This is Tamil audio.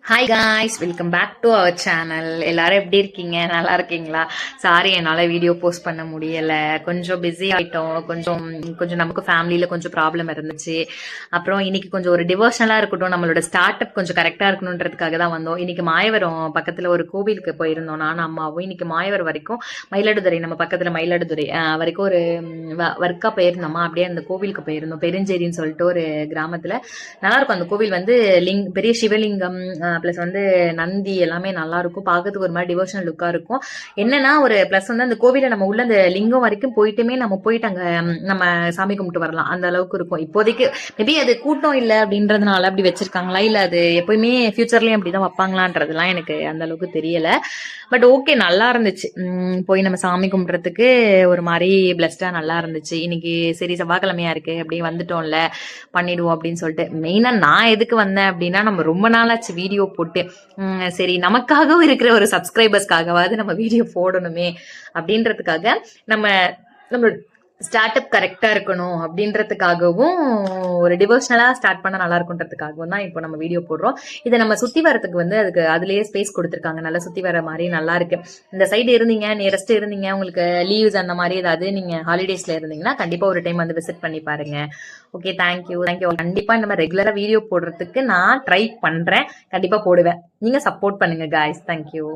Hi guys, welcome back to our channel. எல்லாரும் எப்படி இருக்கீங்க? நல்லா இருக்கீங்களா? சாரி, என்னால் வீடியோ போஸ்ட் பண்ண முடியலை. கொஞ்சம் பிஸி ஆகிட்டோம். கொஞ்சம் கொஞ்சம் நமக்கு ஃபேமிலியில் கொஞ்சம் ப்ராப்ளம் இருந்துச்சு. அப்புறம் இன்னைக்கு கொஞ்சம் ஒரு டிவோஷனலாக இருக்கட்டும், நம்மளோட ஸ்டார்ட் அப் கொஞ்சம் கரெக்டாக இருக்கணுன்றதுக்காக தான் வந்தோம். இன்னைக்கு மாயவரம் பக்கத்தில் ஒரு கோவிலுக்கு போயிருந்தோம், நானும் அம்மாவும். இன்னைக்கு மாயவரம் வரைக்கும் மயிலாடுதுறை, நம்ம பக்கத்தில் மயிலாடுதுறை வரைக்கும் ஒரு ஒர்க்காக போயிருந்தோமா. அப்படியே அந்த கோவிலுக்கு போயிருந்தோம். பெருஞ்சேரின்னு சொல்லிட்டு ஒரு கிராமத்தில். நல்லா இருக்கும் அந்த கோவில். வந்து பெரிய சிவலிங்கம் பிளஸ் வந்து நந்தி எல்லாமே நல்லா இருக்கும். பார்க்கறதுக்கு ஒரு மாதிரி டிவோஷனல் லுக்கா இருக்கும். என்னன்னா ஒரு பிளஸ் வந்து அந்த கோவில நம்ம உள்ள அந்த லிங்கம் வரைக்கும் போயிட்டுமே நம்ம போயிட்டு அங்க நம்ம சாமி கும்பிட்டு வரலாம். அந்த அளவுக்கு இருக்கும். இப்போதைக்கு மேபி அது கூட்டம் இல்லை அப்படின்றதுனால அப்படி வச்சிருக்காங்களா, இல்ல அது எப்பயுமே ஃபியூச்சர்லயும் அப்படிதான் வைப்பாங்களான்றதுலாம் எனக்கு அந்த அளவுக்கு தெரியல. பட் ஓகே, நல்லா இருந்துச்சு. போய் நம்ம சாமி கும்பிட்றதுக்கு ஒரு மாதிரி பிளஸ்டா நல்லா இருந்துச்சு. இன்னைக்கு சரி செவ்வாய்க்கிழமையா இருக்கு, அப்படியே வந்துட்டோம்ல, பண்ணிடுவோம் அப்படின்னு சொல்லிட்டு. மெயினா நான் எதுக்கு வந்தேன் அப்படின்னா, நம்ம ரொம்ப நாளாச்சு வீடியோ போட்டு. சரி, நமக்காகவும் இருக்கிற ஒரு சப்ஸ்கிரைபர்ஸ்க்காகவாவது நம்ம வீடியோ போடணுமே அப்படின்றதுக்காக நம்ம நம்மளோட ஸ்டார்ட் அப் கரெக்டா இருக்கணும் அப்படின்றதுக்காகவும், ஒரு டிவோஷனலா ஸ்டார்ட் பண்ண நல்லா இருக்குன்றதுக்காகவும் தான் இப்போ நம்ம வீடியோ போடுறோம். இதை நம்ம சுத்தி வரதுக்கு வந்து அதுக்கு அதுலயே ஸ்பேஸ் கொடுத்துருக்காங்க. நல்லா சுத்தி வர மாதிரி நல்லா இருக்கு. இந்த சைடு இருந்தீங்க, நியரஸ்ட் இருந்தீங்க, உங்களுக்கு லீவ்ஸ் அந்த மாதிரி ஏதாவது நீங்க ஹாலிடேஸ்ல இருந்தீங்கன்னா கண்டிப்பா ஒரு டைம் வந்து விசிட் பண்ணி பாருங்க. Okay, thank you. கண்டிப்பா இந்த மாதிரி ரெகுலரா வீடியோ போடுறதுக்கு நான் ட்ரை பண்றேன். கண்டிப்பா போடுவேன். நீங்க சப்போர்ட் பண்ணுங்க காய்ஸ். தேங்க்யூ.